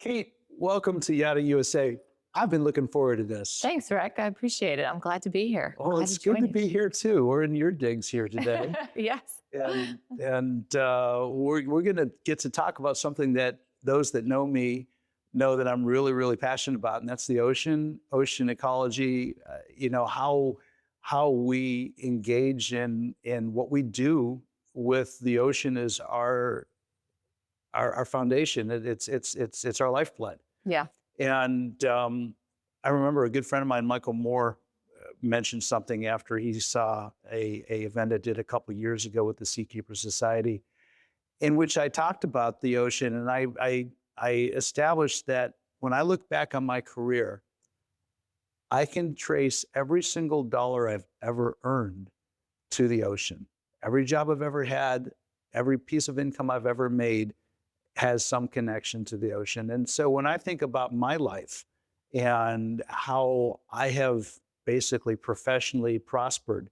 Kate, welcome to Yachting USA. I've been looking forward to this. Thanks, Rick. I appreciate it. I'm glad to be here. Oh, Glad it's to good join to you. be here too. We're in your digs here today. Yes. We're going to get to talk about something that those that know me know that I'm really, really passionate about, and that's the ocean ecology. How we engage in what we do with the ocean is our foundation. It's our lifeblood. Yeah. And I remember a good friend of mine, Michael Moore, mentioned something after he saw a event I did a couple of years ago with the Seakeeper Society, in which I talked about the ocean, and I established that when I look back on my career, I can trace every single dollar I've ever earned to the ocean. Every job I've ever had, every piece of income I've ever made has some connection to the ocean. And so when I think about my life and how I have basically professionally prospered,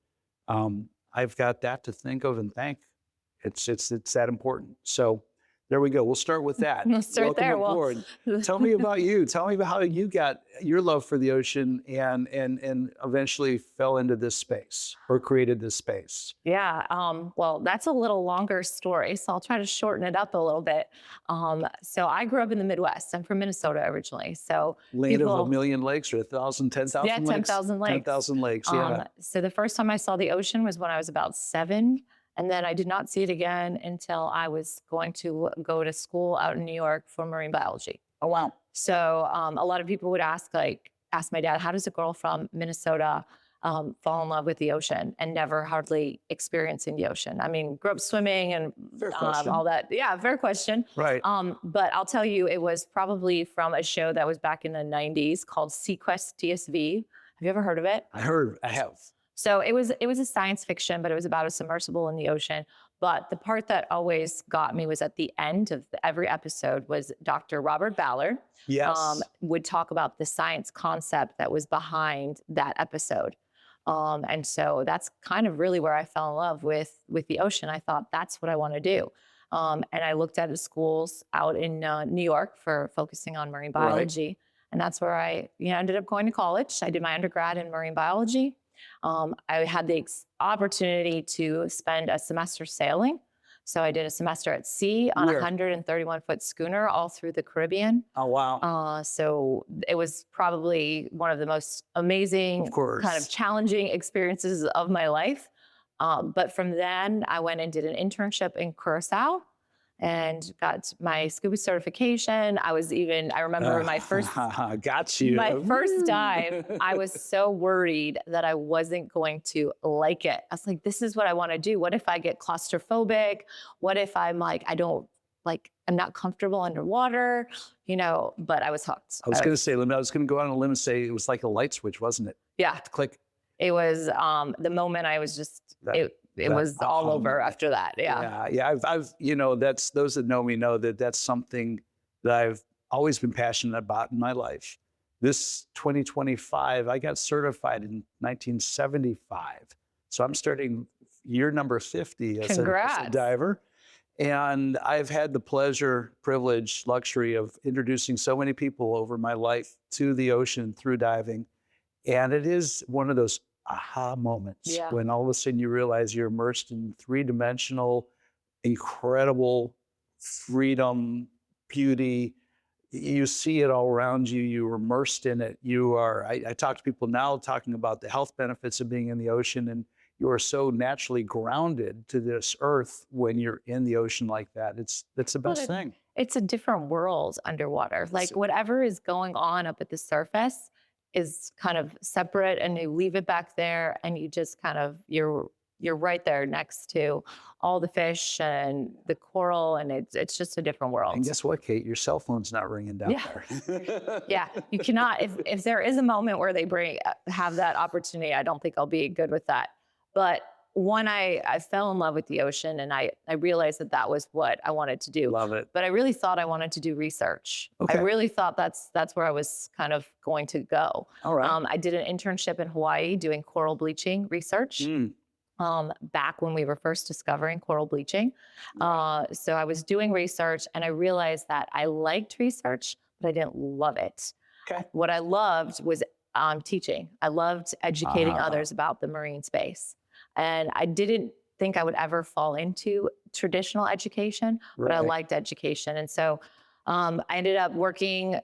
I've got that to think of and thank. It's that important. So there we go. We'll start with that. We'll start Welcome there. aboard. Tell me about you. Tell me about how you got your love for the ocean and eventually fell into this space or created this space. Yeah. Well, that's a little longer story, so I'll try to shorten it up a little bit. So I grew up in the Midwest. I'm from Minnesota originally. So Land of a million lakes or 1,000, 10,000 yeah, lakes? 10,000 lakes. 10,000 lakes, yeah. So the first time I saw the ocean was when I was about 7. And then I did not see it again until I was going to go to school out in New York for marine biology. Oh, wow. So a lot of people would ask my dad, how does a girl from Minnesota fall in love with the ocean and never hardly experiencing the ocean? I mean, grew up swimming and all that. Yeah, fair question. Right. But I'll tell you, it was probably from a show that was back in the 90s called Sequest TSV. Have you ever heard of it? I have. So it was a science fiction, but it was about a submersible in the ocean. But the part that always got me was at the end of every episode was Dr. Robert Ballard. Yes. Would talk about the science concept that was behind that episode. And so that's kind of really where I fell in love with the ocean. I thought that's what I want to do. And I looked at schools out in New York for focusing on marine biology. Right. And that's where I ended up going to college. I did my undergrad in marine biology. I had the opportunity to spend a semester sailing. So I did a semester at sea on a 131-foot schooner all through the Caribbean. Oh, wow. So it was probably one of the most amazing, kind of challenging experiences of my life. But from then, I went and did an internship in Curacao and got my scuba certification. I remember my first dive, I was so worried that I wasn't going to like it. I was like, this is what I want to do. What if I get claustrophobic? What if I'm like, I'm not comfortable underwater, but I was hooked. I was going to go on a limb and say it was like a light switch, wasn't it? Yeah. Click. It was the moment I was just, it was all over after that. Yeah. Yeah. I've those that know me know that that's something that I've always been passionate about in my life. This 2025, I got certified in 1975. So I'm starting year number 50 as a diver. And I've had the pleasure, privilege, luxury of introducing so many people over my life to the ocean through diving. And it is one of those aha moments when all of a sudden you realize you're immersed in three-dimensional, incredible freedom, beauty. You see it all around you. You're immersed in it. I talk to people now talking about the health benefits of being in the ocean, and you are so naturally grounded to this earth when you're in the ocean like that. It's the best thing. It's a different world underwater. Like whatever is going on up at the surface is kind of separate, and you leave it back there, and you just kind of, you're right there next to all the fish and the coral, and it's just a different world. And guess what, Kate? Your cell phone's not ringing down there. Yeah, you cannot. If there is a moment where they have that opportunity, I don't think I'll be good with that. But when I fell in love with the ocean, and I realized that was what I wanted to do. Love it. But I really thought I wanted to do research. Okay. I really thought that's where I was kind of going to go. All right. I did an internship in Hawaii doing coral bleaching research. Back when we were first discovering coral bleaching. So I was doing research, and I realized that I liked research, but I didn't love it. Okay. What I loved was teaching. I loved educating Uh-huh. others about the marine space. And I didn't think I would ever fall into traditional education, but I Right. liked education. And so I ended up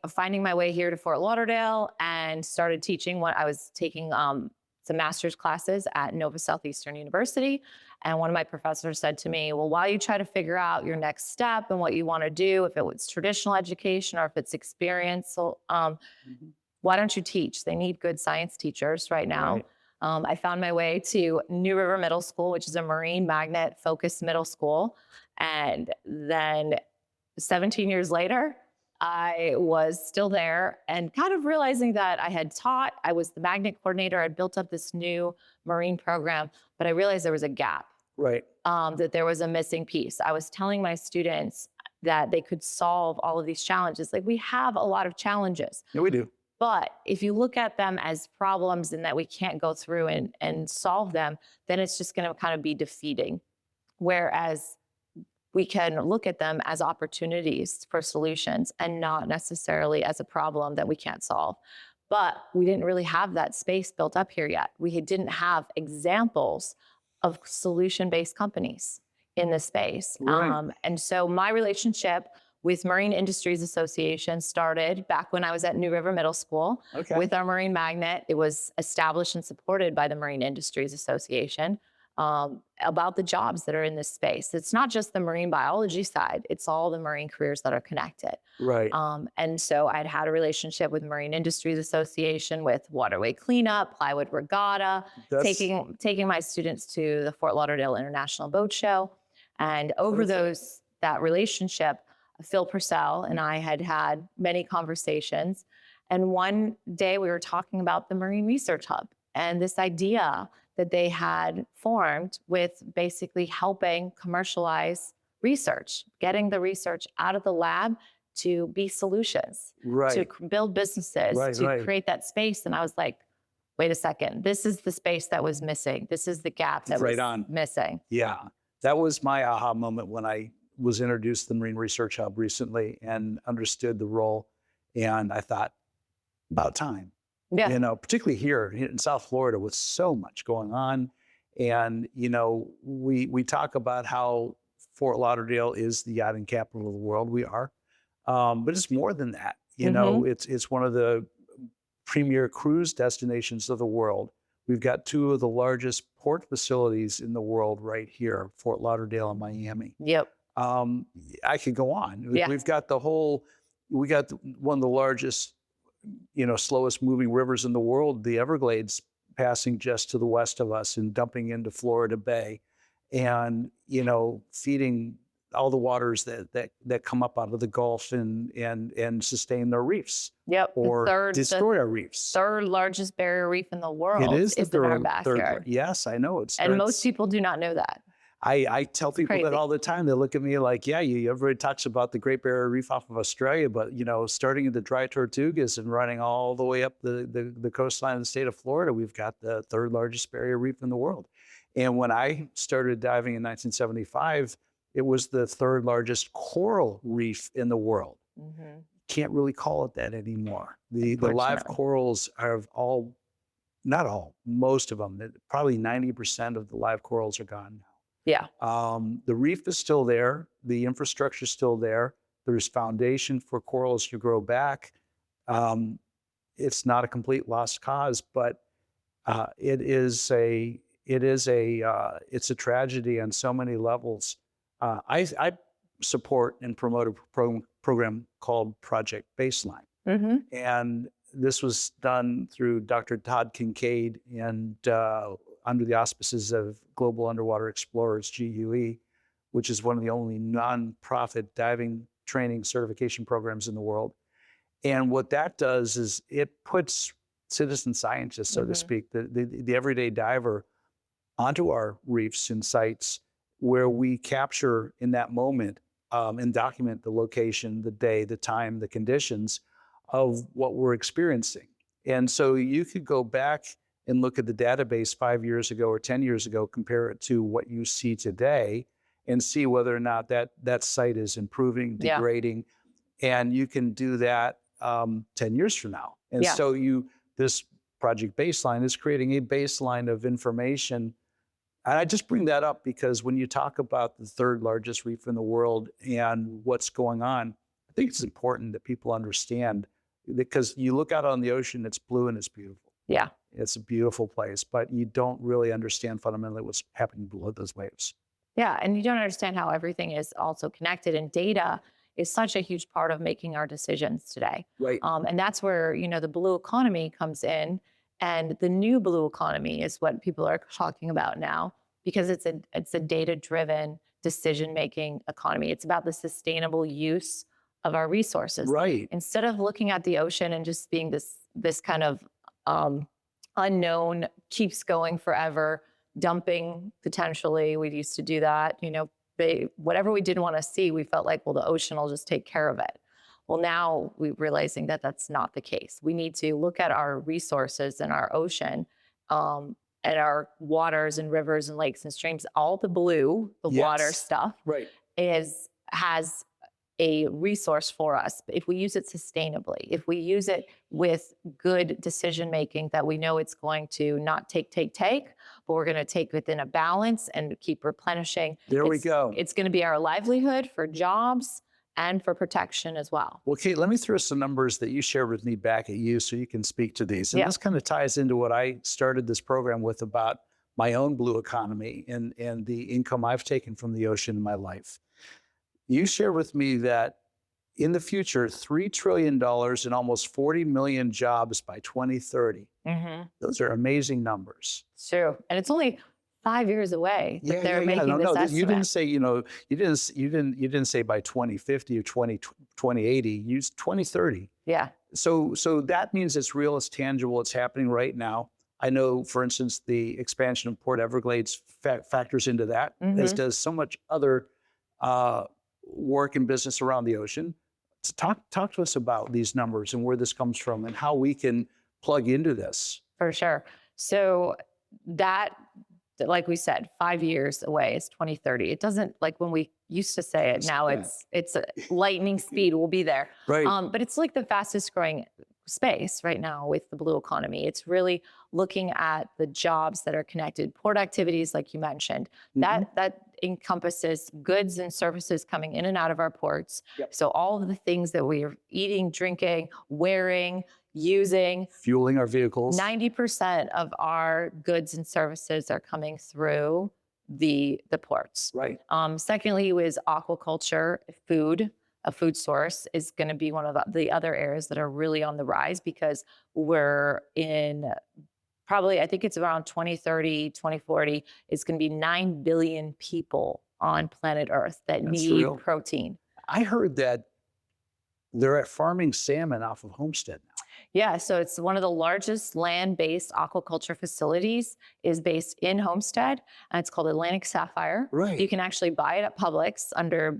finding my way here to Fort Lauderdale and started teaching. What I was taking some master's classes at Nova Southeastern University. And one of my professors said to me, well, while you try to figure out your next step and what you want to do, if it was traditional education or if it's experiential, Mhm. why don't you teach? They need good science teachers right now. Right. I found my way to New River Middle School, which is a marine magnet focused middle school. And then 17 years later, I was still there and kind of realizing that I was the magnet coordinator. I'd built up this new marine program, but I realized there was a gap, Right. that there was a missing piece. I was telling my students that they could solve all of these challenges. Like we have a lot of challenges, Yeah, we do. but if you look at them as problems and that we can't go through and solve them, then it's just going to kind of be defeating. Whereas we can look at them as opportunities for solutions and not necessarily as a problem that we can't solve. But we didn't really have that space built up here yet. We didn't have examples of solution-based companies in this space. Right. And so my relationship with Marine Industries Association started back when I was at New River Middle School Okay. with our marine magnet. It was established and supported by the Marine Industries Association. About the jobs that are in this space. It's not just the marine biology side, it's all the marine careers that are connected. Right. And so I'd had a relationship with Marine Industries Association, with waterway cleanup, plywood regatta, That's taking my students to the Fort Lauderdale International Boat Show. And over that relationship, Phil Purcell and I had many conversations. And one day we were talking about the Marine Research Hub and this idea that they had formed with basically helping commercialize research, getting the research out of the lab to be solutions, to right. build businesses, Right. to Right. create that space. And I was like, wait a second, this is the space that was missing. This is the gap that Right was on. missing. Yeah. That was my aha moment when I was introduced to the Marine Research Hub recently and understood the role. And I thought, about time. Yeah. Particularly here in South Florida with so much going on. And, we talk about how Fort Lauderdale is the yachting capital of the world. We are. But it's more than that. Mhm. It's one of the premier cruise destinations of the world. We've got two of the largest port facilities in the world right here, Fort Lauderdale and Miami. Yep. I could go on. Yeah. We got one of the largest, slowest moving rivers in the world, the Everglades, passing just to the west of us and dumping into Florida Bay, and feeding all the waters that come up out of the Gulf and sustain their reefs. Yep. Or destroy our reefs. Third largest barrier reef in the world It is in our backyard. Yes, I know. And most people do not know that. I tell people that crazy. all the time. They look at me like, yeah, everybody talks about the Great Barrier Reef off of Australia, but starting at the Dry Tortugas and running all the way up the coastline of the state of Florida, we've got the third largest barrier reef in the world. And when I started diving in 1975, it was the third largest coral reef in the world. Mm-hmm. Can't really call it that anymore. The live Unfortunately. corals are all, not all, most of them, probably 90% of the live corals are gone now. Yeah. The reef is still there. The infrastructure is still there. There's foundation for corals to grow back. It's not a complete lost cause, but it's a tragedy on so many levels. I support and promote a program called Project Baseline. Mm-hmm. And this was done through Dr. Todd Kincaid and under the auspices of Global Underwater Explorers, GUE, which is one of the only nonprofit diving training certification programs in the world. And what that does is it puts citizen scientists, so to speak, the everyday diver onto our reefs and sites where we capture in that moment and document the location, the day, the time, the conditions of what we're experiencing. And so you could go back and look at the database 5 years ago or 10 years ago, compare it to what you see today, and see whether or not that site is improving, degrading. And you can do that 10 years from now? And Yeah. so this Project Baseline is creating a baseline of information. And I just bring that up because when you talk about the third largest reef in the world and what's going on, I think it's important that people understand, because you look out on the ocean, it's blue and it's beautiful. Yeah. It's a beautiful place, but you don't really understand fundamentally what's happening below those waves. Yeah. And you don't understand how everything is also connected, and data is such a huge part of making our decisions today. Right. And that's where, the blue economy comes in. And the new blue economy is what people are talking about now, because it's a data-driven decision-making economy. It's about the sustainable use of our resources. Right. Instead of looking at the ocean and just being this kind of unknown, keeps going forever, dumping potentially. We used to do that, whatever we didn't want to see, we felt like, well, the ocean will just take care of it. Well, now we're realizing that that's not the case. We need to look at our resources and our ocean, and our waters and rivers and lakes and streams. All the blue, the water stuff, Right. has a resource for us. If we use it sustainably, if we use it with good decision making, that we know it's going to not take, but we're going to take within a balance and keep replenishing. There we go. It's going to be our livelihood, for jobs and for protection as well. Well, Kate, let me throw some numbers that you shared with me back at you so you can speak to these. And Yeah. this kind of ties into what I started this program with about my own blue economy and the income I've taken from the ocean in my life. You shared with me that in the future, $3 trillion and almost 40 million jobs by 2030. Mm-hmm. Those are amazing numbers. It's true. And it's only 5 years away that they're making this estimate. You didn't say, you didn't say by 2050 or 2080, you used 2030. Yeah. So that means it's real, it's tangible, it's happening right now. I know, for instance, the expansion of Port Everglades factors into that, as does so much other work and business around the ocean. So talk to us about these numbers and where this comes from and how we can plug into this. For sure. So that, like we said, 5 years away is 2030. It doesn't, like when we used to say it, now it's a lightning speed. We'll be there. Right. But it's like the fastest growing space right now with the blue economy. It's really looking at the jobs that are connected, port activities, like you mentioned. That encompasses goods and services coming in and out of our ports. Yep. So all of the things that we are eating, drinking, wearing, using, fueling our vehicles. 90% of our goods and services are coming through the ports. Right. Secondly, was aquaculture, food. A food source is going to be one of the other areas that are really on the rise, because we're in probably, I think it's around 2030, 2040, it's going to be 9 billion people on planet Earth that need protein. I heard that they're farming salmon off of Homestead now. Yeah, so it's one of the largest land-based aquaculture facilities is based in Homestead, and it's called Atlantic Sapphire. Right. You can actually buy it at Publix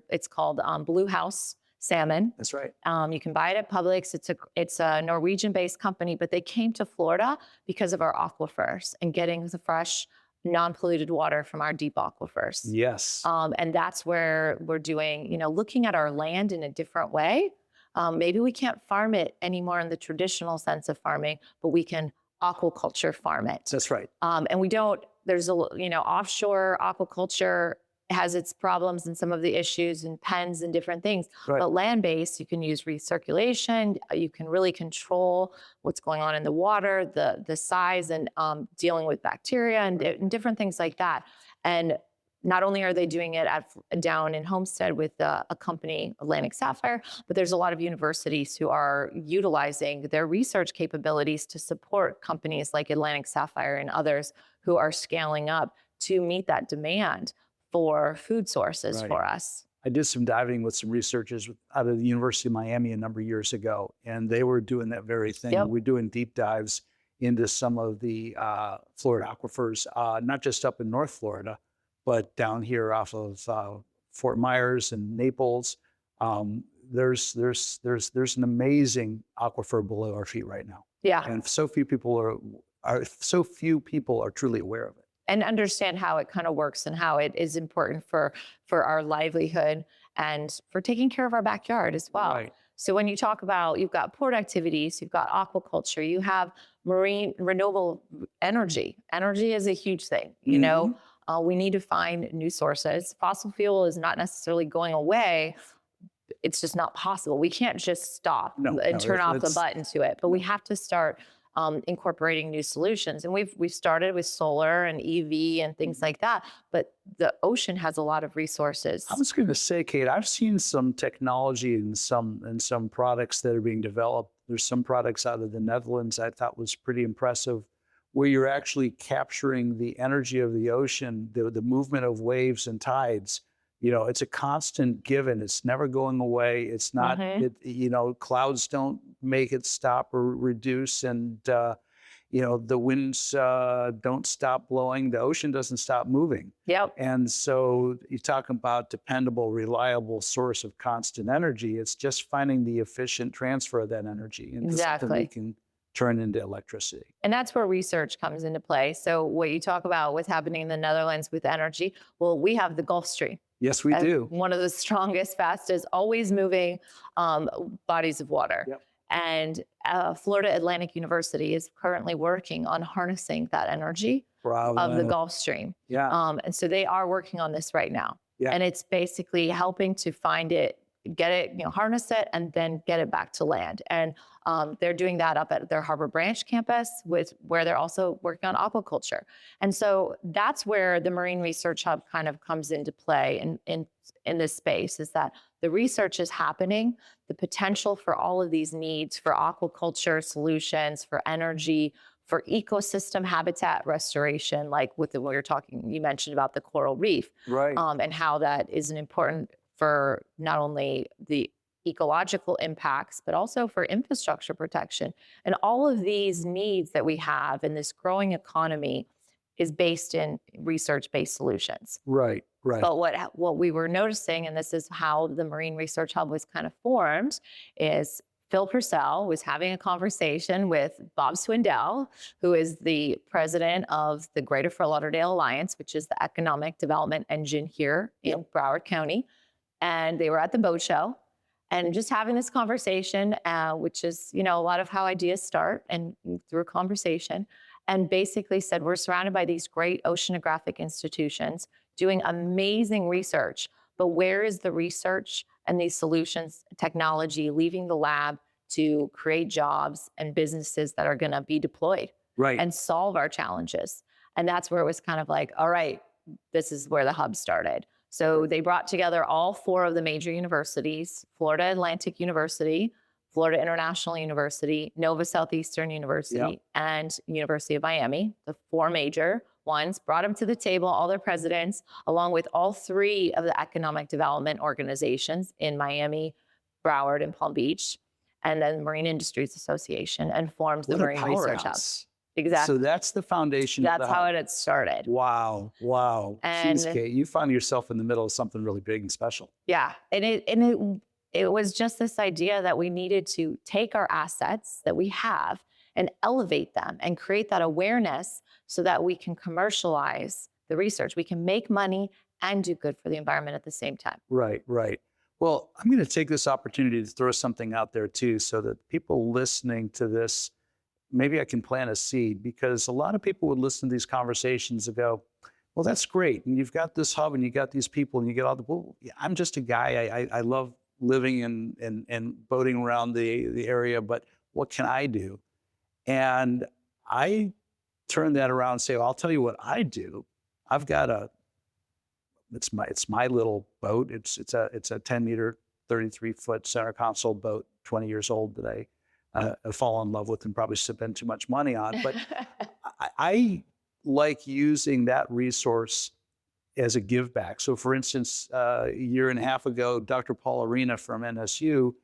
it's called Blue House Salmon. That's right. You can buy it at Publix. It's a Norwegian-based company, but they came to Florida because of our aquifers and getting the fresh, non-polluted water from our deep aquifers. Yes. And that's where we're doing, looking at our land in a different way. Maybe we can't farm it anymore in the traditional sense of farming, but we can aquaculture farm it. That's right. And we don't, offshore aquaculture has its problems and some of the issues and pens and different things. Right. But land-based, you can use recirculation. You can really control what's going on in the water, the size, and dealing with bacteria and different things like that. And not only are they doing it down in Homestead with a company, Atlantic Sapphire, but there's a lot of universities who are utilizing their research capabilities to support companies like Atlantic Sapphire and others who are scaling up to meet that demand for food sources for us. I did some diving with some researchers out of the University of Miami a number of years ago, and they were doing that very thing. Yep. We're doing deep dives into some of the Florida aquifers, not just up in North Florida, but down here off of Fort Myers and Naples. There's an amazing aquifer below our feet right now. Yeah. And so few people are truly aware of it. And understand how it kind of works and how it is important for our livelihood and for taking care of our backyard as well. Right. So when you talk about, you've got port activities, you've got aquaculture, you have marine renewable energy. Energy is a huge thing. Mhm. We need to find new sources. Fossil fuel is not necessarily going away. It's just not possible. We can't just stop No, and no, turn off the it's button to it, but we no. have to start incorporating new solutions. And we've started with solar and EV and things like that. But the ocean has a lot of I resources. was going to say, Kate, I've seen some technology and some products that are being developed. There's some products out of the Netherlands I thought was pretty impressive, where you're actually capturing the energy of the ocean, the movement of waves and tides. It's a constant given. It's never going away. It's not, Hmm. clouds don't make it stop or reduce. And, the winds don't stop blowing. The ocean doesn't stop moving. Yep. And so you talk about dependable, reliable source of constant energy. It's just finding the efficient transfer of that energy into something we Exactly. can turn into electricity. And that's where research comes into play. So what you talk about what's happening in the Netherlands with energy, well, we have the Gulf Stream. Yes, we do. One of the strongest, fastest, always moving bodies of water. Yep. And Florida Atlantic University is currently working on harnessing that energy of the Bravo. Gulf Stream. Yeah. And so they are working on this right now. Yeah. And it's basically helping to find it, get it, harness it, and then get it back to land. And they're doing that up at their Harbor Branch campus, where they're also working on aquaculture. And so that's where the Marine Research Hub kind of comes into play in this space, is that the research is happening, the potential for all of these needs for aquaculture solutions, for energy, for ecosystem habitat restoration, like with what you're talking, you mentioned about the coral reef, Right. and how that is an important for not only the ecological impacts, but also for infrastructure protection. And all of these needs that we have in this growing economy is based in research-based solutions. Right. Right. But what we were noticing, and this is how the Marine Research Hub was kind of formed, is Phil Purcell was having a conversation with Bob Swindell, who is the president of the Greater Fort Lauderdale Alliance, which is the economic development engine here in Broward County. And they were at the boat show and just having this conversation, which is, a lot of how ideas start, and through a conversation, and basically said, we're surrounded by these great oceanographic institutions doing amazing research, but where is the research and these solutions, technology, leaving the lab to create jobs and businesses that are going to be deployed Right. and solve our challenges? And that's where it was kind of like, all right, this is where the hub started. So they brought together all 4 of the major universities: Florida Atlantic University, Florida International University, Nova Southeastern University, and University of Miami, the 4 major ones, brought them to the table, all their presidents, along with all 3 of the economic development organizations in Miami, Broward, and Palm Beach, and then Marine Industries Association, and formed the What a Marine Research Hub. powerhouse. Exactly. So that's the foundation. That's how it had started. Wow. Wow. And Jeez, Kate, you found yourself in the middle of something really big and special. yeah, and it was just this idea that we needed to take our assets that we have and elevate them and create that awareness so that we can commercialize the research. We can make money and do good for the environment at the same time. Right. Right. Well, I'm going to take this opportunity to throw something out there too, so that people listening to this, maybe I can plant a seed, because a lot of people would listen to these conversations and go, well, that's great. And you've got this hub and you got these people and you get all the, well, yeah, I'm just a guy. I love living and boating around the area, but what can I do? And I turn that around and say, well, I'll tell you what I do. I've got it's my little boat. It's a 10 meter, 33-foot center console boat, 20 years old, that I fall in love with and probably spend too much money on. But I like using that resource as a give back. So for instance, a year and a half ago, Dr. Paul Arena from NSU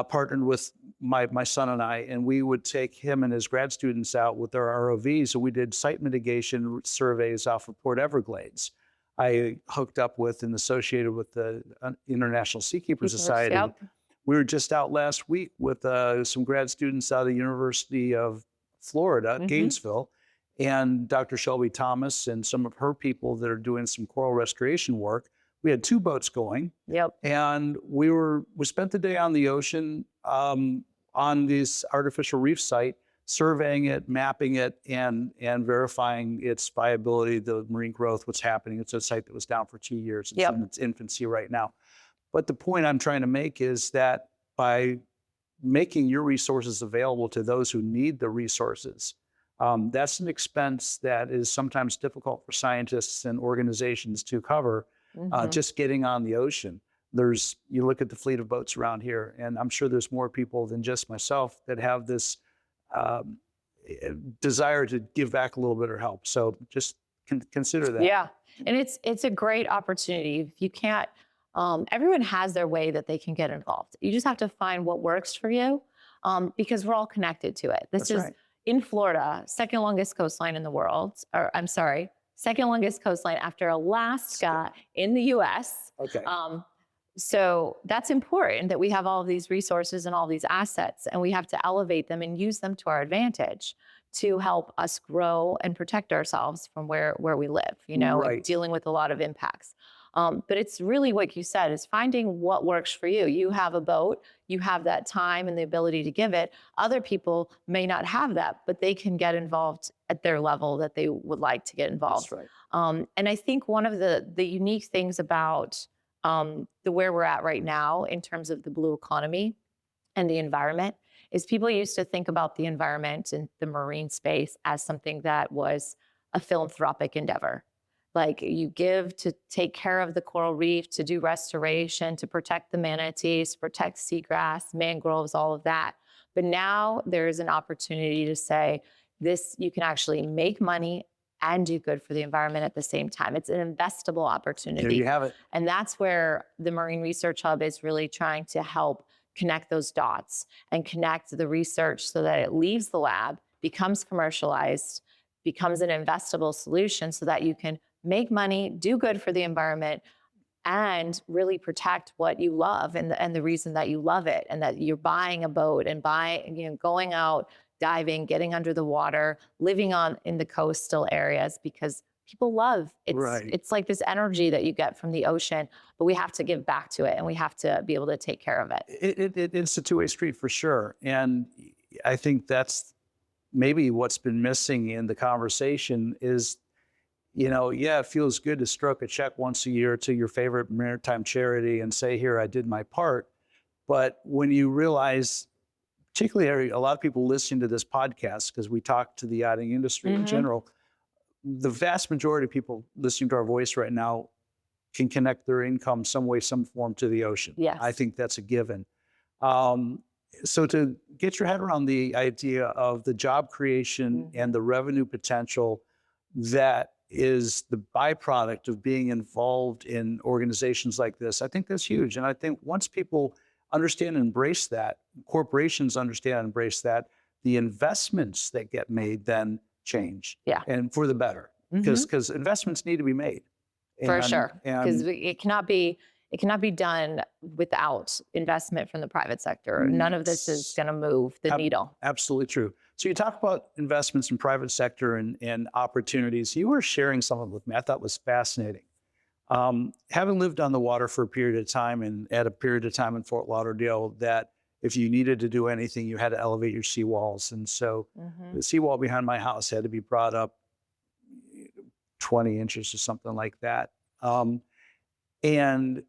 partnered with my son and I, and we would take him and his grad students out with their ROVs, and we did site mitigation surveys off of Port Everglades. I hooked up with and associated with the International Seakeeper Society. Yep. We were just out last week with some grad students out of the University of Florida, Gainesville, and Dr. Shelby Thomas and some of her people that are doing some coral restoration work. we had 2 boats going, Yep. and we spent the day on the ocean, on this artificial reef site, surveying it, mapping it, and verifying its viability, the marine growth, what's happening. It's a site that was down for 2 years. It's Yep. in its infancy right now. But the point I'm trying to make is that by making your resources available to those who need the resources, that's an expense that is sometimes difficult for scientists and organizations to cover. Just getting on the ocean. You look at the fleet of boats around here, and I'm sure there's more people than just myself that have this desire to give back a little bit or help. So just consider that. Yeah. And it's a great opportunity. If you can't, everyone has their way that they can get involved. You just have to find what works for you, because we're all connected to it. This That's is right. in Florida, second longest coastline in the world, or I'm sorry, second longest coastline after Alaska in the US. Okay. So that's important that we have all of these resources and all these assets, and we have to elevate them and use them to our advantage to help us grow and protect ourselves from where we live, Right. dealing with a lot of impacts. But it's really what you said, is finding what works for you. You have a boat, you have that time and the ability to give it. Other people may not have that, but they can get involved at their level that they would like to get involved. That's right. And I think one of the unique things about the where we're at right now in terms of the blue economy and the environment is people used to think about the environment and the marine space as something that was a philanthropic endeavor. Like you give to take care of the coral reef, to do restoration, to protect the manatees, protect seagrass, mangroves, all of that. But now there is an opportunity to say this, you can actually make money and do good for the environment at the same time. It's an investable opportunity. There you have it. And that's where the Marine Research Hub is really trying to help connect those dots and connect the research so that it leaves the lab, becomes commercialized, becomes an investable solution so that you can make money, do good for the environment, and really protect what you love and the reason that you love it, and that you're buying a boat and going out, diving, getting under the water, living in the coastal areas, because people love it. Right. It's like this energy that you get from the ocean, but we have to give back to it and we have to be able to take care of it. It's a two-way street for sure. And I think that's maybe what's been missing in the conversation is, it feels good to stroke a check once a year to your favorite maritime charity and say, here, I did my part. But when you realize, particularly a lot of people listening to this podcast, because we talk to the yachting industry in general, the vast majority of people listening to our voice right now can connect their income some way, some form to the ocean. Yes. I think that's a given. So to get your head around the idea of the job creation and the revenue potential that is the byproduct of being involved in organizations like this, I think that's huge. And I think once people understand and embrace that, corporations understand and embrace that, the investments that get made then change. Yeah. And for the better, because investments need to be made. For sure. Because it cannot be done without investment from the private sector. None of this is going to move the needle. Absolutely true. So you talk about investments in private sector and opportunities. You were sharing some of it with me. I thought was fascinating. Having lived on the water for a period of time and at a period of time in Fort Lauderdale, that if you needed to do anything, you had to elevate your seawalls. And so the seawall behind my house had to be brought up 20 inches or something like that. And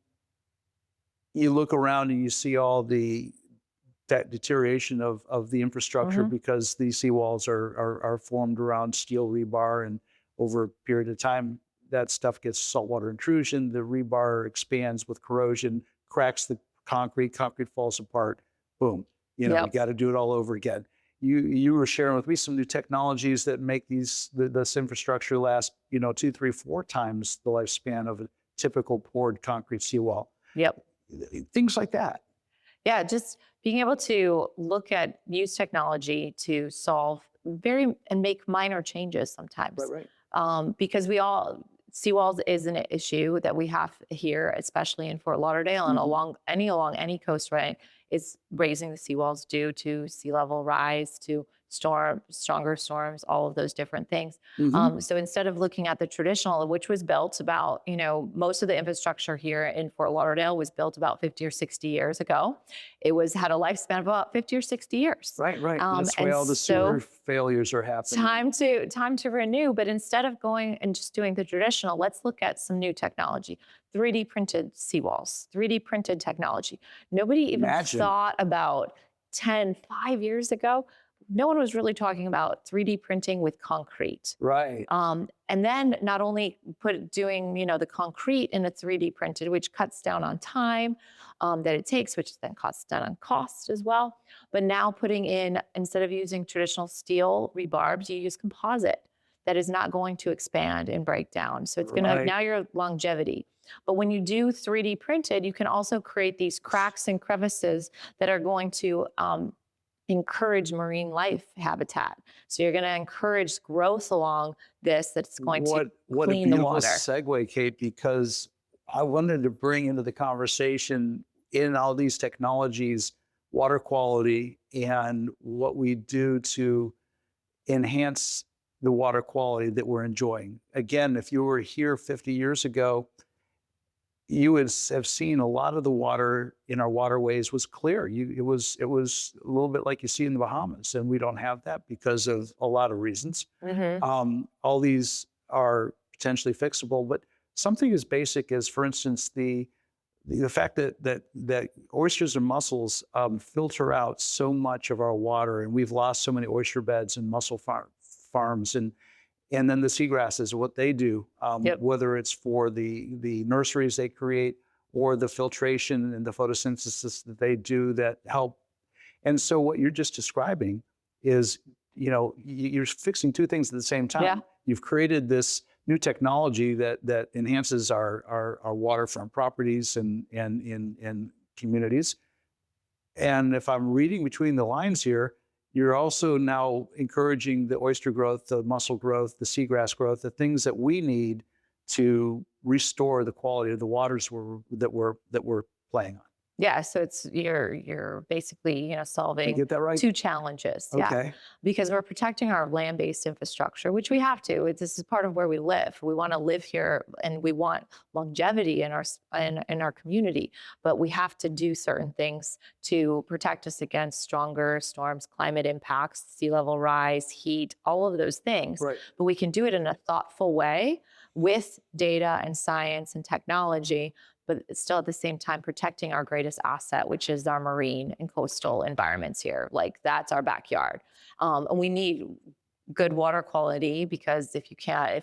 you look around and you see all that deterioration of the infrastructure because these seawalls are formed around steel rebar, and over a period of time, that stuff gets saltwater intrusion, the rebar expands with corrosion, cracks the concrete falls apart, boom. You got to do it all over again. You were sharing with me some new technologies that make this infrastructure last, 2, 3, 4 times the lifespan of a typical poured concrete seawall. Yep. Things like that. Yeah, just being able to use technology to solve and make minor changes sometimes. Right. Because seawalls is an issue that we have here, especially in Fort Lauderdale and along any coast, right, is raising the seawalls due to sea level rise, to stronger storms, all of those different things. Hmm. So instead of looking at the traditional, which was built about, most of the infrastructure here in Fort Lauderdale was built about 50 or 60 years ago. It had a lifespan of about 50 or 60 years. Right, right. That's why And all the so sewer failures are happening. time to renew, but instead of going and just doing the traditional, let's look at some new technology. 3D printed seawalls, 3D printed technology. Nobody even Imagine. thought about 5 years ago. No one was really talking about 3D printing with concrete. Right. And then not only doing the concrete in a 3D printed, which cuts down on time that it takes, which then cuts down on cost as well. But now putting in, instead of using traditional steel rebarbs, you use composite that is not going to expand and break down. So it's going to, now your longevity. But when you do 3D printed, you can also create these cracks and crevices that are going to encourage marine life habitat. So you're going to encourage growth along this that's going to clean the water. What a beautiful segue, Kate, because I wanted to bring into the conversation in all these technologies, water quality and what we do to enhance the water quality that we're enjoying. Again, if you were here 50 years ago, you would have seen a lot of the water in our waterways was clear. It was a little bit like you see in the Bahamas, and we don't have that because of a lot of reasons. All these are potentially fixable, but something as basic as, for instance, the fact that oysters and mussels filter out so much of our water, and we've lost so many oyster beds and mussel farms, and then the seagrasses, what they do, whether it's for the nurseries they create or the filtration and the photosynthesis that they do that help. And so what you're just describing is, you're fixing two things at the same time. Yeah. You've created this new technology that enhances our waterfront properties and in communities. And if I'm reading between the lines here, you're also now encouraging the oyster growth, the mussel growth, the seagrass growth, the things that we need to restore the quality of the waters that we're playing on. Yeah, so it's you're basically solving Did I get that right? two challenges. Yeah, Okay. because we're protecting our land-based infrastructure, which we have to. This is part of where we live. We want to live here, and we want longevity in our community. But we have to do certain things to protect us against stronger storms, climate impacts, sea level rise, heat, all of those things. Right. But we can do it in a thoughtful way with data and science and technology, but still at the same time protecting our greatest asset, which is our marine and coastal environments here. Like, that's our backyard. And we need good water quality, because if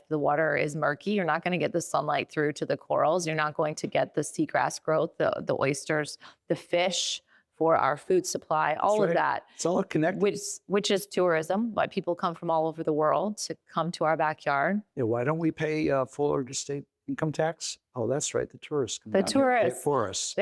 the water is murky, you're not going to get the sunlight through to the corals. You're not going to get the seagrass growth, the oysters, the fish for our food supply, all of that. It's all connected. Which is tourism, why people come from all over the world to come to our backyard. Yeah, why don't we pay full state income tax? Oh, that's right. The tourists come down here and pay for us.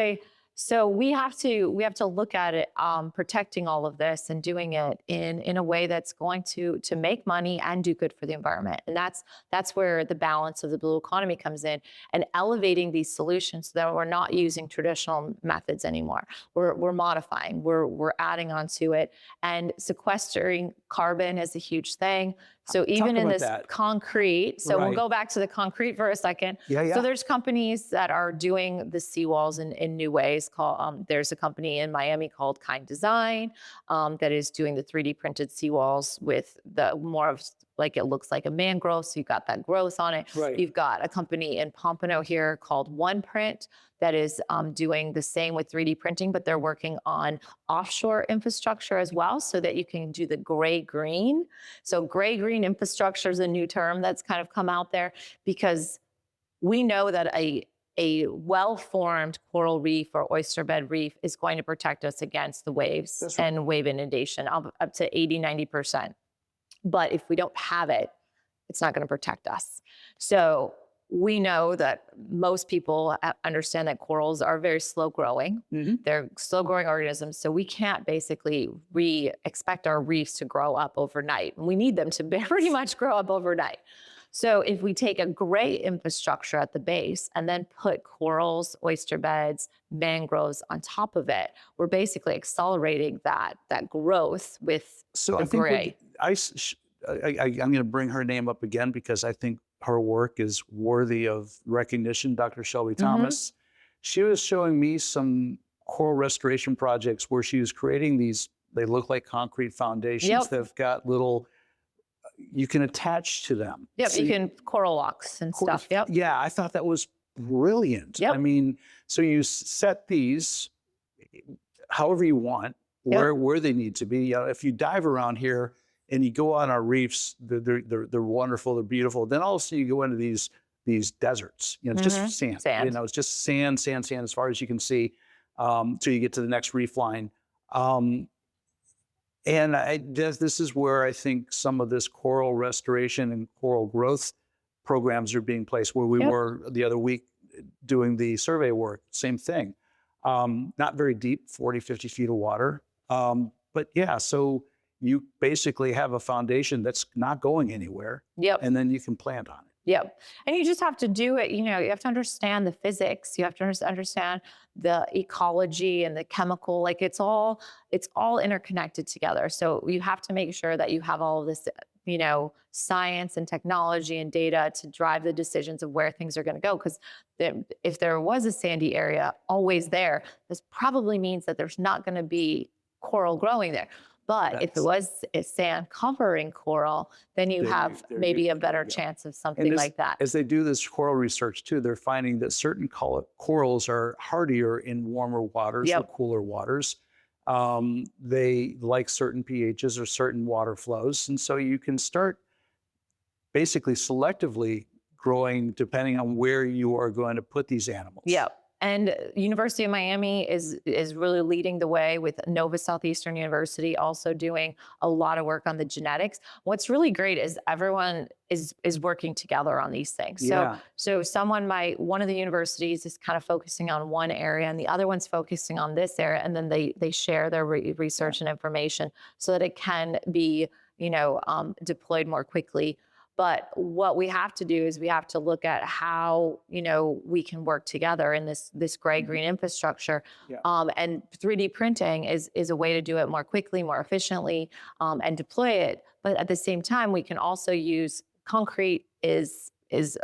So we have to look at it, protecting all of this and doing it in a way that's going to make money and do good for the environment. And that's where the balance of the blue economy comes in, and elevating these solutions so that we're not using traditional methods anymore. We're modifying, we're adding onto it, and sequestering carbon is a huge thing. So even in this concrete, so we'll go back to the concrete for a second. Yeah. So there's companies that are doing the seawalls in new ways. There's a company in Miami called Kind Design that is doing the 3D printed seawalls with the more of like, it looks like a mangrove, so you've got that growth on it. Right. You've got a company in Pompano here called One Print that is doing the same with 3D printing, but they're working on offshore infrastructure as well, so that you can do the gray-green. So gray-green infrastructure is a new term that's kind of come out there, because we know that a well-formed coral reef or oyster bed reef is going to protect us against the waves and wave inundation up to 80, 90%. But if we don't have it, it's not going to protect us. So we know that most people understand that corals are very slow growing. Mm-hmm. They're slow growing organisms. So we can't basically expect our reefs to grow up overnight. We need them to pretty much grow up overnight. So if we take a great infrastructure at the base and then put corals, oyster beds, mangroves on top of it, we're basically accelerating that growth with So the I think gray. I'm going to bring her name up again because I think her work is worthy of recognition. Dr. Shelby Thomas. She was showing me some coral restoration projects where she was creating these. They look like concrete foundations. Yep. They've got little. You can attach to them. Yep, So you can coral walks and stuff. Yep. Yeah, I thought that was brilliant. Yep. I mean, so you set these however you want, where they need to be. If you dive around here and you go on our reefs, they're wonderful, they're beautiful. Then all of a sudden you go into these deserts. It's just sand. It's just sand as far as you can see, till you get to the next reef line. And this is where I think some of this coral restoration and coral growth programs are being placed, where we were the other week doing the survey work, same thing. Not very deep, 40, 50 feet of water. But yeah, so you basically have a foundation that's not going anywhere. Yep. And then you can plant on it. Yep. And you just have to do it. You have to understand the physics. You have to understand the ecology and the chemical, like it's all interconnected together. So you have to make sure that you have all of this, science and technology and data to drive the decisions of where things are going to go. Because if there was a sandy area always there, this probably means that there's not going to be coral growing there. But if it was a sand covering coral, then you have maybe a better chance of something like that. As they do this coral research too, they're finding that certain corals are hardier in warmer waters or cooler waters. They like certain pHs or certain water flows. And so you can start basically selectively growing depending on where you are going to put these animals. Yep. And University of Miami is really leading the way, with Nova Southeastern University also doing a lot of work on the genetics. What's really great is everyone is working together on these things. Yeah. So one of the universities is kind of focusing on one area and the other one's focusing on this area, and then they share their research and information so that it can be deployed more quickly. But what we have to do is we have to look at how, we can work together in this gray-green infrastructure. Yeah. And 3D printing is a way to do it more quickly, more efficiently, and deploy it. But at the same time, we can also use concrete is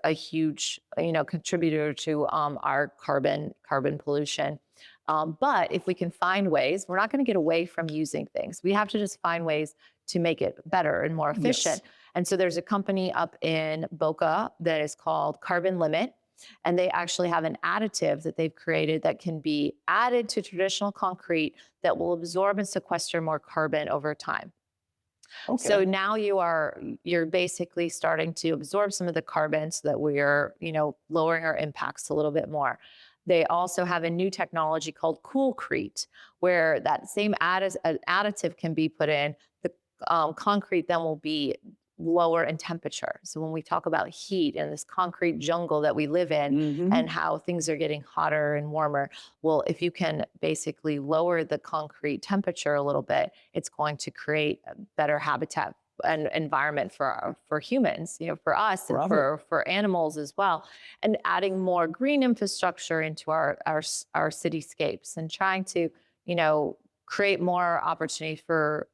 a huge, contributor to our carbon pollution. But if we can find ways, we're not going to get away from using things. We have to just find ways to make it better and more efficient. Yes. And so there's a company up in Boca that is called Carbon Limit, and they actually have an additive that they've created that can be added to traditional concrete that will absorb and sequester more carbon over time. Okay. So now you're basically starting to absorb some of the carbon so that we're, lowering our impacts a little bit more. They also have a new technology called Coolcrete, where that same additive can be put in. The concrete then will be lower in temperature. So when we talk about heat and this concrete jungle that we live in, and how things are getting hotter and warmer, well, if you can basically lower the concrete temperature a little bit, it's going to create a better habitat and environment for humans, for us and for animals as well. And adding more green infrastructure into our cityscapes and trying to, create more opportunity for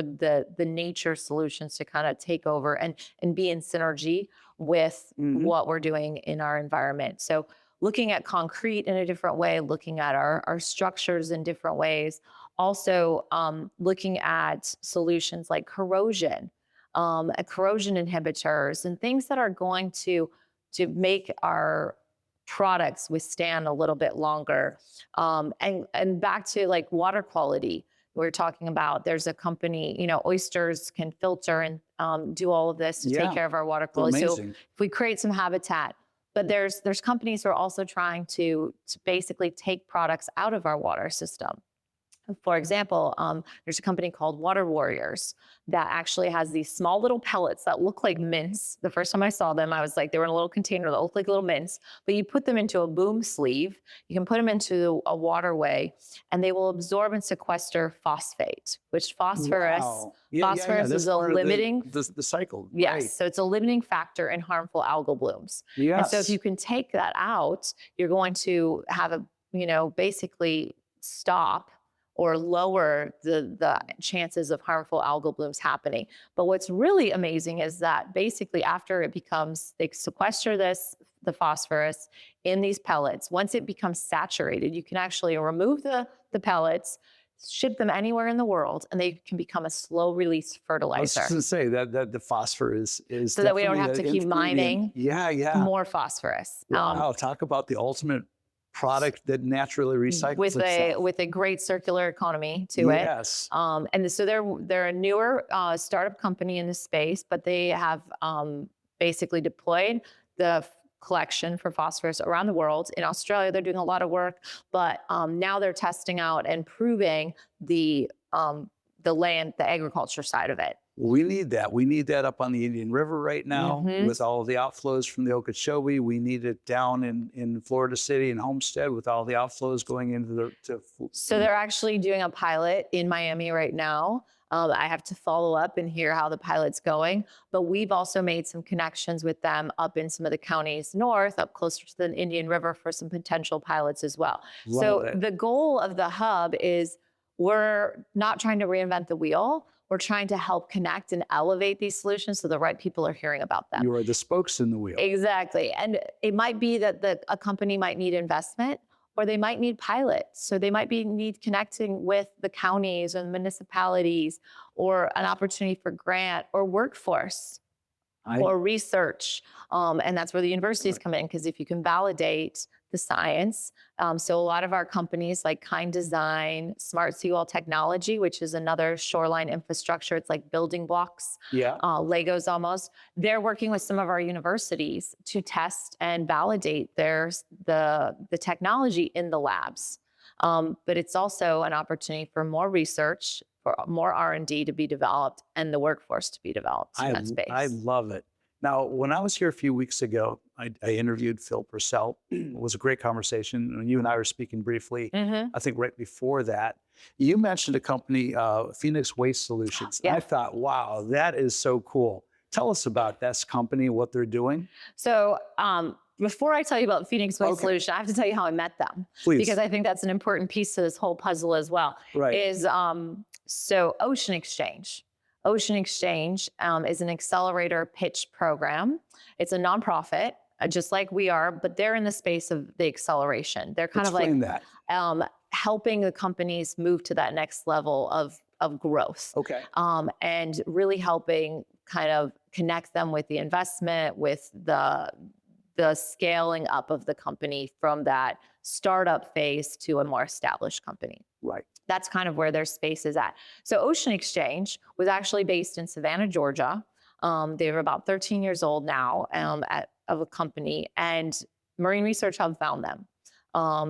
the nature solutions to kind of take over and be in synergy with what we're doing in our environment. So looking at concrete in a different way, looking at our structures in different ways, also looking at solutions like corrosion inhibitors and things that are going to make our products withstand a little bit longer. And back to like water quality. We're talking about, there's a company, oysters can filter and do all of this to take care of our water quality. So if we create some habitat, but there's companies who are also trying to basically take products out of our water system. For example, there's a company called Water Warriors that actually has these small little pellets that look like mints. The first time I saw them, I was like, they were in a little container that looked like little mints, but you put them into a boom sleeve, you can put them into a waterway, and they will absorb and sequester phosphate, which phosphorus, Wow. Yeah, phosphorus That's is a part of limiting, the cycle. yes, Right. so it's a limiting factor in harmful algal blooms. And so if Yes. you can take that out, you're going to have a, basically stop or lower the chances of harmful algal blooms happening. But what's really amazing is that basically after it becomes, they sequester the phosphorus in these pellets. Once it becomes saturated, you can actually remove the pellets, ship them anywhere in the world, and they can become a slow release I was fertilizer. just going to say that the phosphorus is So that we don't have definitely to an keep mining Yeah. more phosphorus. Wow. Talk about the ultimate product that naturally recycles itself. with a great circular economy to it. Yes. And so they're a newer startup company in the space, but they have basically deployed the collection for phosphorus around the world. In Australia, they're doing a lot of work, but now they're testing out and proving the agriculture side of it. We need that. We need that up on the Indian River right now with all of the outflows from the Okeechobee. We need it down in Florida City and Homestead with all the outflows going into So they're actually doing a pilot in Miami right now. I have to follow up and hear how the pilot's going, but we've also made some connections with them up in some of the counties north, up closer to the Indian River for some potential pilots as well. So the goal of the hub is we're not trying to reinvent the wheel. We're trying to help connect and elevate these solutions so the right people are hearing about them. You are the spokes in the wheel. Exactly. And it might be that a company might need investment, or they might need pilots. So they might need connecting with the counties and municipalities, or an opportunity for grant or workforce or research. And that's where the universities come in, because if you can validate the science. So a lot of our companies like Kind Design, Smart Seawall Technology, which is another shoreline infrastructure. It's like building blocks, Legos almost. They're working with some of our universities to test and validate the technology in the labs. But it's also an opportunity for more research, for more R&D to be developed, and the workforce to be developed in that space. I love it. Now, when I was here a few weeks ago, I interviewed Phil Purcell. It was a great conversation. And you and I were speaking briefly, I think right bore that. You mentioned a company, Phoenix Waste Solutions. Yeah. I thought, wow, that is so cool. Tell us about this company, what they're doing. So before I tell you about Phoenix Waste Solution, I have to tell you how I met them. Please. Because I think that's an important piece to this whole puzzle as well. Right. So Ocean Exchange. Ocean Exchange is an accelerator pitch program. It's a nonprofit, just like we are, but they're in the space of the acceleration. They're kind Explain of like that. Helping the companies move to that next level of growth. Okay. And really helping kind of connect them with the investment, with the scaling up of the company from that startup phase to a more established company. Right. That's kind of where their space is at. So Ocean Exchange was actually based in Savannah, Georgia. They were about 13 years old now of a company, and Marine Research Hub found them.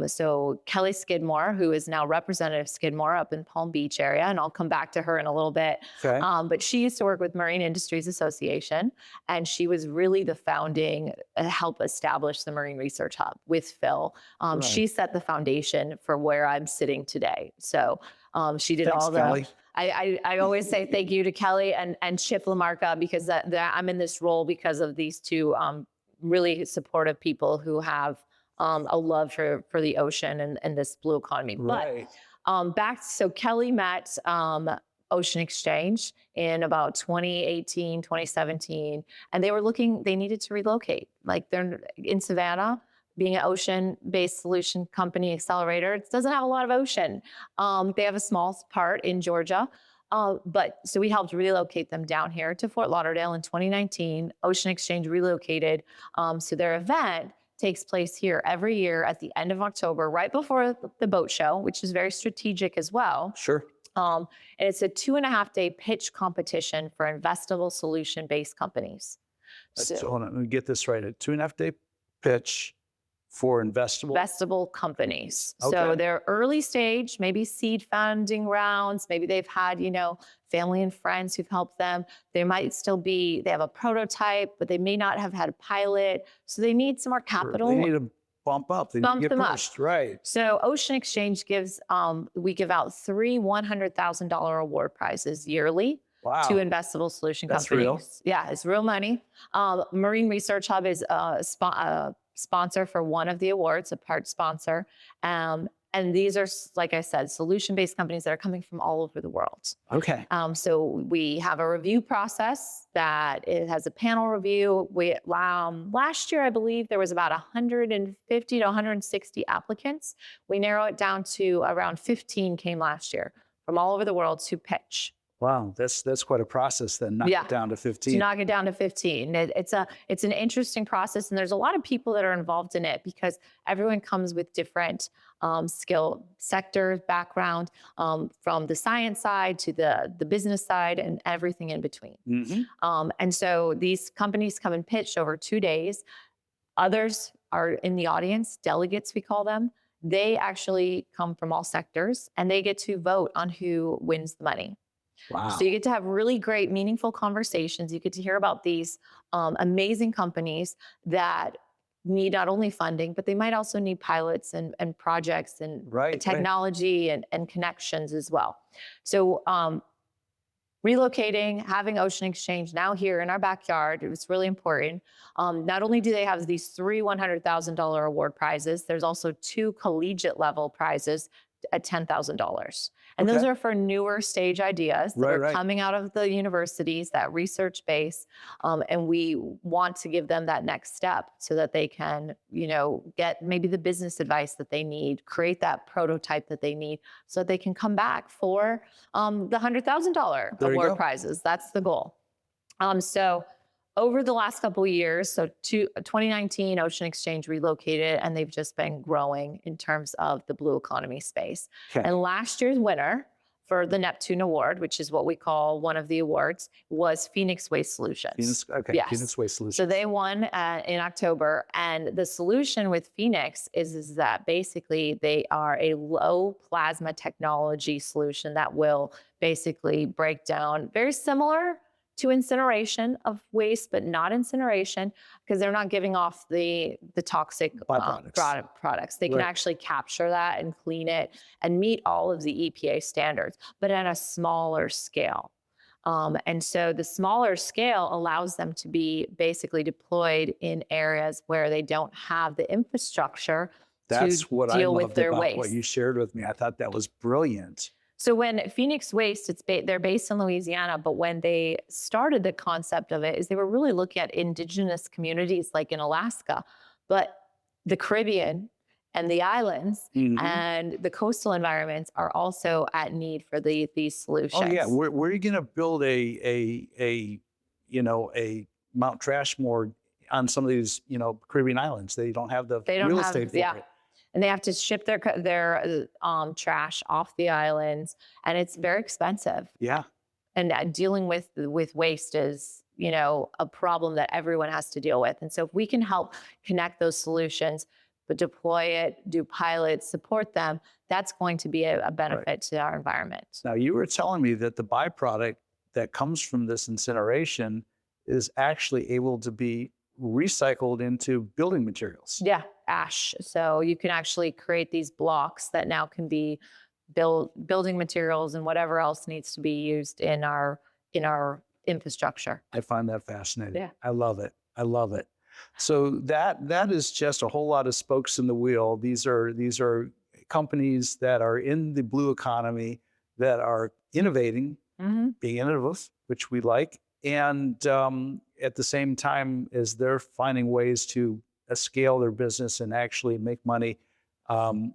So Kelly Skidmore, who is now Representative Skidmore up in Palm Beach area, and I'll come back to her in a little bit. Okay. But she used to work with Marine Industries Association, and she was really the founding, help establish the Marine Research Hub with Phil. She set the foundation for where I'm sitting today. So she did all the. Kelly. I always say thank you to Kelly and Chip LaMarca, because I'm in this role because of these two really supportive people who have a love for the ocean and this blue economy. Right. But so Kelly met Ocean Exchange in about 2018, 2017, and they needed to relocate. Like they're in Savannah, being an ocean-based solution company accelerator, it doesn't have a lot of ocean. They have a small part in Georgia. But so we helped relocate them down here to Fort Lauderdale in 2019. Ocean Exchange relocated. So their event takes place here every year at the end of October, right before the boat show, which is very strategic as well. Sure. And it's a 2.5-day pitch competition for investable solution-based companies. So hold on, let me get this right. A 2.5-day pitch for investable. Investable companies. Okay. So they're early stage, maybe seed funding rounds, maybe they've had, family and friends who've helped them. They might still be, they have a prototype, but they may not have had a pilot. So they need some more capital. They need to bump up. They need to get them pushed. up. Right. So Ocean Exchange we give out 3 $100,000 award prizes yearly. Wow. To investable solution That's companies. real. Yeah, it's real money. Marine Research Hub is a sponsor for one of the awards, a part sponsor. And these are, like I said, solution-based companies that are coming from all over the world. Okay. So we have a review process that it has a panel review. Last year, I believe there was about 150 to 160 applicants. We narrow it down to around 15 came last year from all over the world to pitch. Wow, that's quite a process then. Knock it down to 15. To knock it down to 15. It's an interesting process, and there's a lot of people that are involved in it because everyone comes with different skill sectors, background, from the science side to the business side and everything in between. Mm-hmm. And so these companies come and pitch over 2 days. Others are in the audience, delegates we call them. They actually come from all sectors, and they get to vote on who wins the money. Wow. So you get to have really great, meaningful conversations. You get to hear about these amazing companies that need not only funding, but they might also need pilots and projects and technology and connections as well. So relocating, having Ocean Exchange now here in our backyard, it was really important. Not only do they have these 3 $100,000 award prizes, there's also 2 collegiate level prizes at $10,000. And those are for newer stage ideas that are coming out of the universities, that research base. And we want to give them that next step so that they can, get maybe the business advice that they need, create that prototype that they need so that they can come back for the $100,000 award prizes. That's the goal. So over the last couple of years, so 2019, Ocean Exchange relocated, and they've just been growing in terms of the blue economy space. Okay. And last year's winner for the Neptune Award, which is what we call one of the awards, was Phoenix Waste Solutions. Phoenix Waste Solutions. So they won in October, and the solution with Phoenix is that basically they are a low plasma technology solution that will basically break down very similar to incineration of waste, but not incineration because they're not giving off the toxic products. They can actually capture that and clean it and meet all of the EPA standards, but at a smaller scale. And so the smaller scale allows them to be basically deployed in areas where they don't have the infrastructure to deal with their waste. What you shared with me. I thought that was brilliant. So when Phoenix Waste, they're based in Louisiana, but when they started the concept of it is they were really looking at indigenous communities like in Alaska, but the Caribbean and the islands and the coastal environments are also at need for these solutions. Oh yeah, where are you going to build a Mount Trashmore on some of these Caribbean islands? They don't have the real estate for it. And they have to ship their trash off the islands, and it's very expensive. Yeah. And dealing with waste is, a problem that everyone has to deal with. And so if we can help connect those solutions, but deploy it, do pilots, support them, that's going to be a benefit to our environment. Now, you were telling me that the byproduct that comes from this incineration is actually able to be recycled into building materials. Yeah, ash. So you can actually create these blocks that now can be building materials and whatever else needs to be used in our infrastructure. I find that fascinating. Yeah. I love it. So that is just a whole lot of spokes in the wheel. These are companies that are in the blue economy that are innovating, being innovative, which we like. And at the same time as they're finding ways to scale their business and actually make money,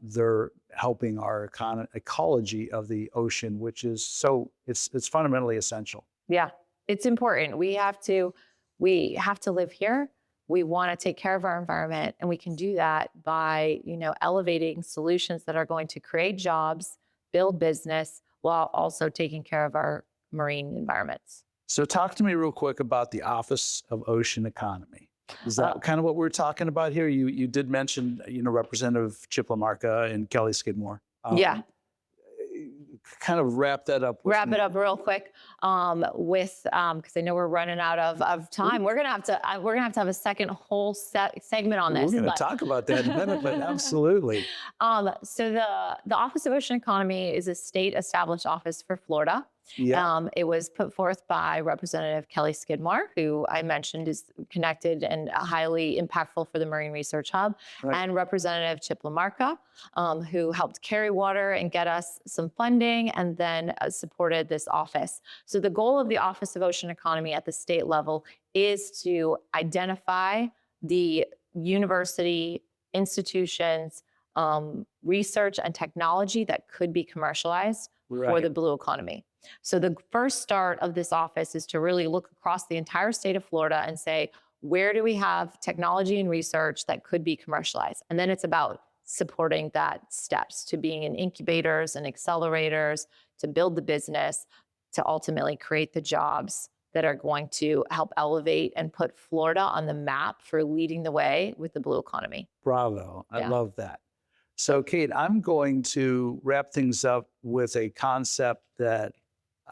they're helping our ecology of the ocean, which is it's fundamentally essential. Yeah, it's important. We have to live here. We want to take care of our environment, and we can do that by elevating solutions that are going to create jobs, build business, while also taking care of our marine environments. So talk to me real quick about the Office of Ocean Economy. Is that kind of what we're talking about here? You did mention, Representative Chip LaMarca and Kelly Skidmore. Yeah. Kind of wrap that up. Wrap it up real quick with because I know we're running out of time. We're gonna have to have a second whole segment on this. We're going to talk about that in a minute, but absolutely. So the Office of Ocean Economy is a state established office for Florida. Yeah. It was put forth by Representative Kelly Skidmore, who I mentioned is connected and highly impactful for the Marine Research Hub, Right. and Representative Chip LaMarca, who helped carry water and get us some funding and then supported this office. So the goal of the Office of Ocean Economy at the state level is to identify the university, institutions, research and technology that could be commercialized for Right. the blue economy. So the first start of this office is to really look across the entire state of Florida and say, where do we have technology and research that could be commercialized? And then it's about supporting that steps to being in incubators and accelerators, to build the business, to ultimately create the jobs that are going to help elevate and put Florida on the map for leading the way with the blue economy. Bravo. I Yeah. love that. So, Kate, I'm going to wrap things up with a concept that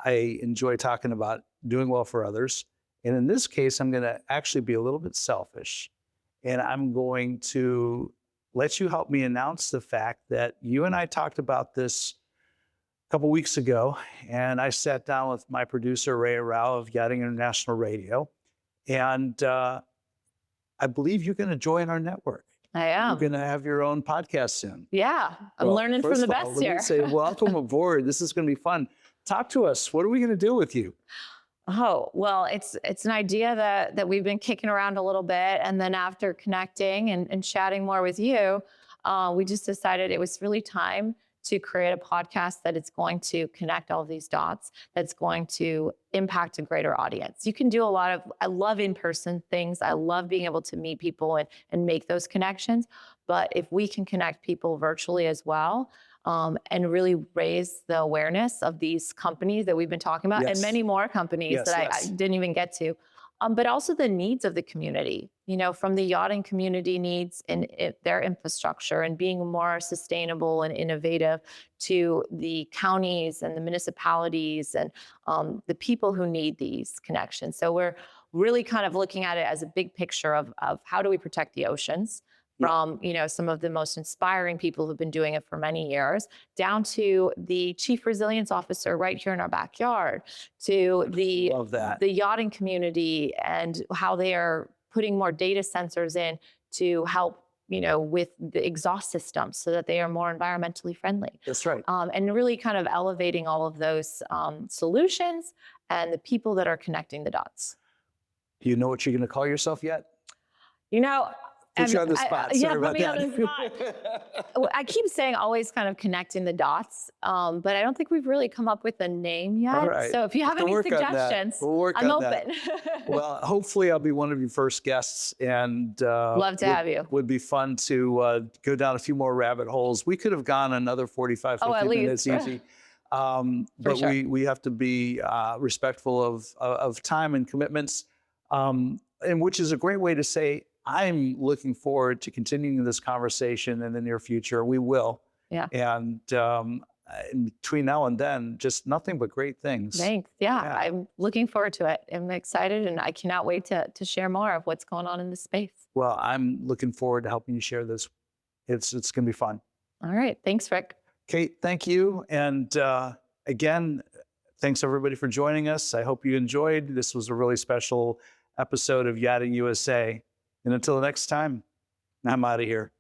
I enjoy talking about, doing well for others. And in this case, I'm going to actually be a little bit selfish. And I'm going to let you help me announce the fact that you and I talked about this a couple weeks ago. And I sat down with my producer, Ray Rao of Yachting International Radio. And I believe you're going to join our network. I am. You're going to have your own podcast soon. Yeah, I'm Well, learning from first the of all, best let me here. say, welcome aboard. This is going to be fun. Talk to us. What are we going to do with you? Oh, well, it's an idea that we've been kicking around a little bit. And then after connecting and chatting more with you, we just decided it was really time to create a podcast that is going to connect all of these dots, that's going to impact a greater audience. You can do I love in-person things. I love being able to meet people and make those connections. But if we can connect people virtually as well, and really raise the awareness of these companies that we've been talking about, Yes. and many more companies Yes, that yes. I didn't even get to, but also the needs of the community, from the yachting community needs and their infrastructure and being more sustainable and innovative, to the counties and the municipalities and the people who need these connections. So we're really kind of looking at it as a big picture of how do we protect the oceans from some of the most inspiring people who've been doing it for many years, down to the chief resilience officer right here in our backyard, to the Love that. the yachting community and how they are putting more data sensors in to help with the exhaust systems so that they are more environmentally friendly. That's right. And really kind of elevating all of those solutions and the people that are connecting the dots. Do you know what you're going to call yourself yet? Put And you on the spot. yeah, Sorry put about me that. on the spot. I keep saying always kind of connecting the dots, but I don't think we've really come up with a name yet. All right. So if you have We'll any work on that. suggestions, We'll work I'm on that. open. Well, hopefully I'll be one of your first guests, and Love to have you. Would be fun to go down a few more rabbit holes. We could have gone another 45, 50 at minutes least. easy. But sure. we have to be respectful of time and commitments, and which is a great way to say, I'm looking forward to continuing this conversation in the near future. We will. Yeah. And in between now and then, just nothing but great things. Thanks. Yeah, I'm looking forward to it. I'm excited, and I cannot wait to share more of what's going on in this space. Well, I'm looking forward to helping you share this. It's going to be fun. All right. Thanks, Rick. Kate, thank you. And again, thanks everybody for joining us. I hope you enjoyed. This was a really special episode of Yachting USA. And until next time, I'm out of here.